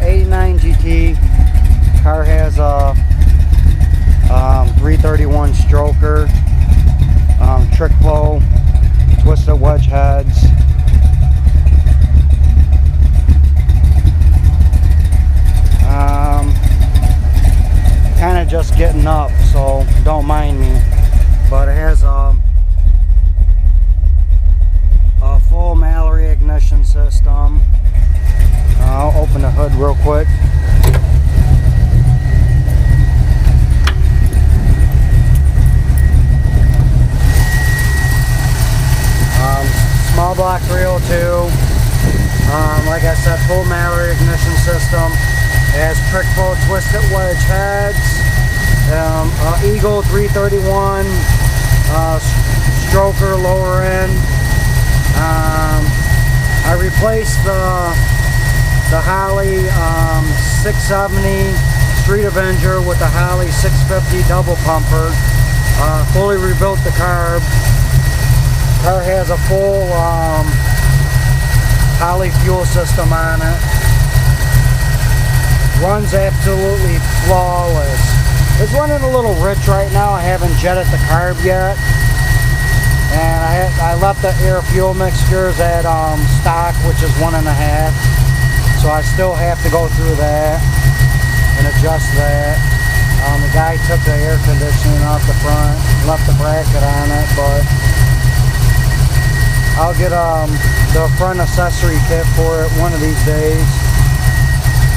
'89 GT. Car has a 331 stroker, trick flow, twisted wedge heads. Kind of just getting up, so don't mind me. But it has a full Mallory ignition system. I'll open the hood real quick. Small block 302. Like I said, full Mallory ignition system. It has trick flow twisted wedge heads. Eagle 331 stroker lower end. I replaced the Holley 670 Street Avenger with the Holley 650 double pumper. Fully rebuilt the carb. Car has a full Holley fuel system on it. Runs absolutely flawless. It's running a little rich right now. I haven't jetted the carb yet, and I left the air fuel mixtures at stock, which is 1.5. So I still have to go through that and adjust that. The guy took the air conditioning off the front, left the bracket on it, but I'll get the front accessory kit for it one of these days.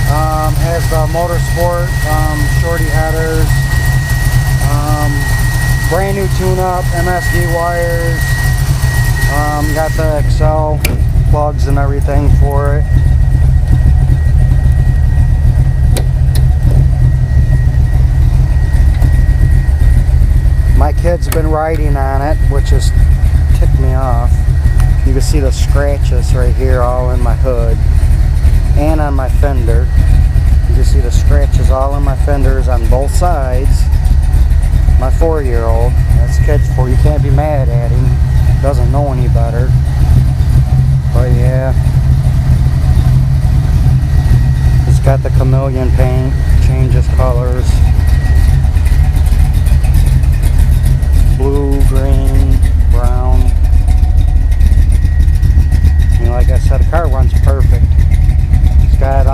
Has the Motorsport shorty headers, brand new tune-up MSD wires, got the Excel plugs and everything for it. My kid's been riding on it, which has ticked me off. You can see the scratches right here all in my hood and on my fender. You can see the scratches all in my fenders on both sides. My 4-year-old, that's kid's for you can't be mad at him, doesn't know any better. But yeah, it's got the chameleon paint, changes colors, blue, green, brown. Like I said, the car runs perfect. It's got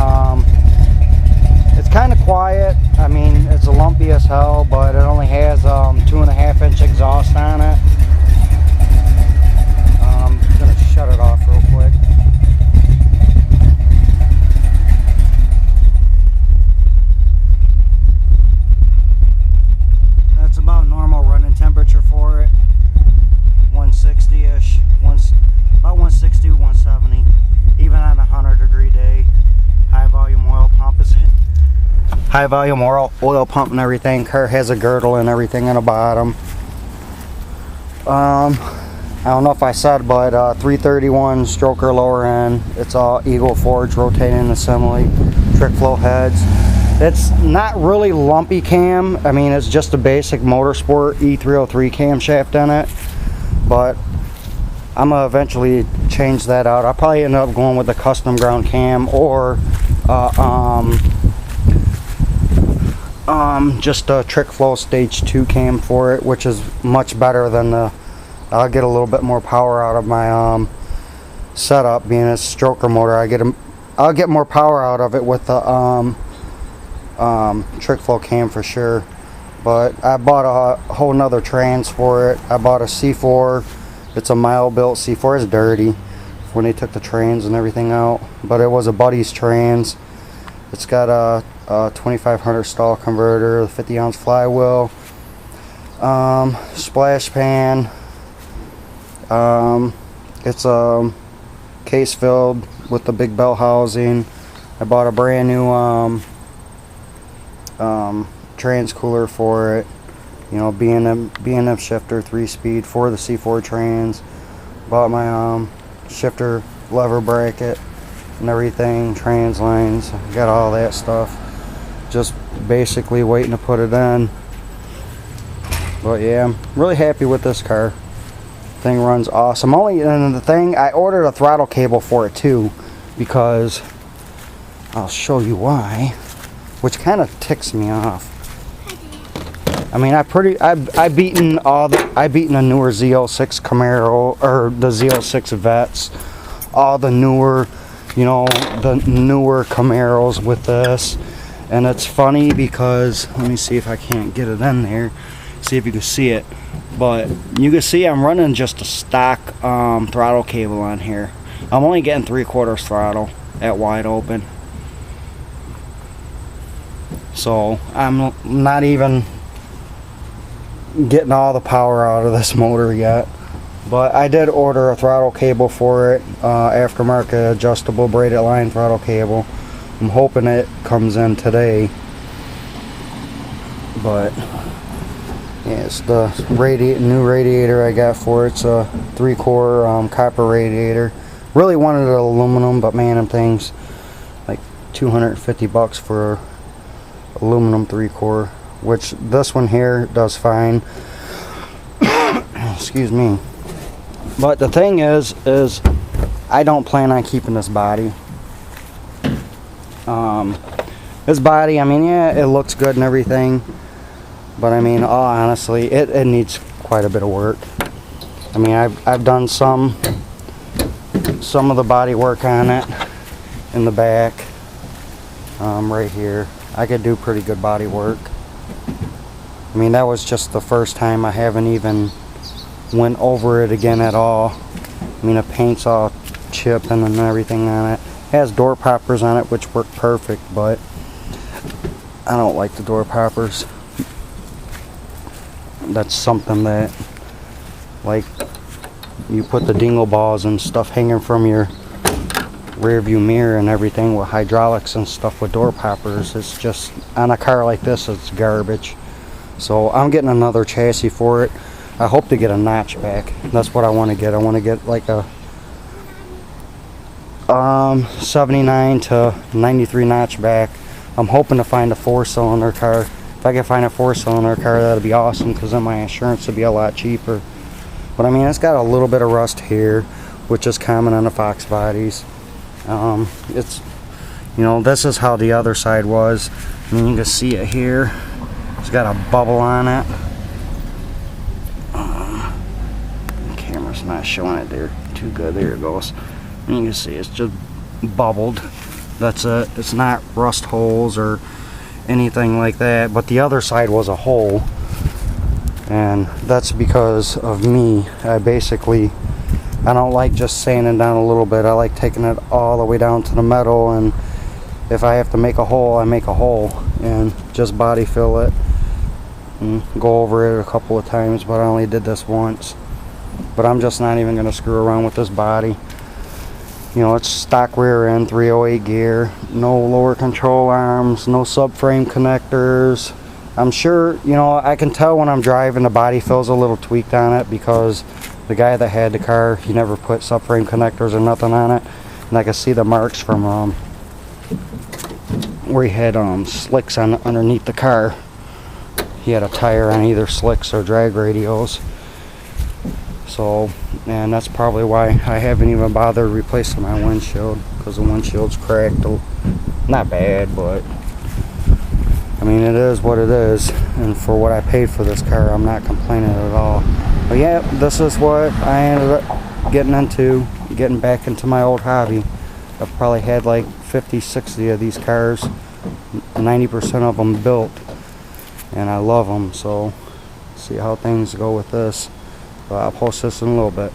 it's kind of quiet. I mean, it's a lumpy as hell, but it only has 2.5-inch exhaust on it. I'm gonna shut it off real quick. That's about normal running temperature for it. 160-ish. About 160, 170, even on a 100-degree day. High volume oil pump is high volume oil pump and everything. Car has a girdle and everything on the bottom. I don't know if I said, but 331 stroker lower end. It's all Eagle Forge rotating assembly, trick flow heads. It's not really lumpy cam. I mean, it's just a basic Motorsport E303 camshaft in it, but I'm gonna eventually change that out. I'll probably end up going with the custom ground cam or just a trick flow stage 2 cam for it, which is much better than the. I'll get a little bit more power out of my setup, being a stroker motor. I'll get more power out of it with the trick flow cam for sure. But I bought a whole nother trans for it. I bought a C4. It's a mile-built C4. It's dirty when they took the trans and everything out, but it was a buddy's trans. It's got a 2500 stall converter, a 50-ounce flywheel, splash pan. It's a case filled with the big bell housing. I bought a brand new trans cooler for it. You know, B&M shifter 3-speed for the C4 trans. Bought my shifter lever bracket and everything, trans lines, got all that stuff. Just basically waiting to put it in. But yeah, I'm really happy with this car. Thing runs awesome. And the thing, I ordered a throttle cable for it too, because I'll show you why, which kind of ticks me off. I mean, I've beaten the newer Z06 Camaro, or the Z06 Vets, all the newer, you know, the newer Camaros with this. And it's funny because, let me see if I can't get it in there, see if you can see it. But you can see I'm running just a stock throttle cable on here. I'm only getting 3/4 throttle at wide open. So I'm not even getting all the power out of this motor yet. But I did order a throttle cable for it, aftermarket adjustable braided line throttle cable. I'm hoping it comes in today. But yeah, it's the new radiator I got for it. It's a 3-core copper radiator. Really wanted it aluminum, but man, them things like $250 for aluminum 3-core, which this one here does fine. Excuse me. But the thing is I don't plan on keeping this body. This body, I mean, yeah, it looks good and everything, but I mean, all honestly, it needs quite a bit of work. I mean, I've done some of the body work on it in the back, right here. I could do pretty good body work. I mean, that was just the first time. I haven't even went over it again at all. I mean, the paint's all chipped and everything on it. It has door poppers on it, which work perfect, but I don't like the door poppers. That's something that, like, you put the dingle balls and stuff hanging from your rear view mirror and everything with hydraulics and stuff with door poppers. It's just, on a car like this, it's garbage. So I'm getting another chassis for it. I hope to get a notch back. That's what I want to get. I want to get like a 79 to 93 notch back. I'm hoping to find a 4-cylinder car. If I can find a 4-cylinder car, that'd be awesome, because then my insurance would be a lot cheaper. But I mean, it's got a little bit of rust here, which is common on the Fox bodies. It's, you know, this is how the other side was. I mean, you can see it here. It's got a bubble on it. The camera's not showing it there too good. There it goes. And you can see it's just bubbled. That's it. It's not rust holes or anything like that. But the other side was a hole, and that's because of me. I don't like just sanding down a little bit. I like taking it all the way down to the metal, and if I have to make a hole, I make a hole and just body fill it and go over it a couple of times. But I only did this once. But I'm just not even going to screw around with this body. You know, it's stock rear end, 308 gear, no lower control arms, no subframe connectors. I'm sure, you know, I can tell when I'm driving the body feels a little tweaked on it, because the guy that had the car, he never put subframe connectors or nothing on it. And I can see the marks from where he had slicks on underneath the car. He had a tire on either slicks or drag radials. So, and that's probably why I haven't even bothered replacing my windshield, because the windshield's cracked. Not bad, but I mean, it is what it is. And for what I paid for this car, I'm not complaining at all. But yeah, this is what I ended up getting back into my old hobby. I've probably had like 50, 60 of these cars, 90% of them built, and I love them. So see how things go with this. I'll post this in a little bit.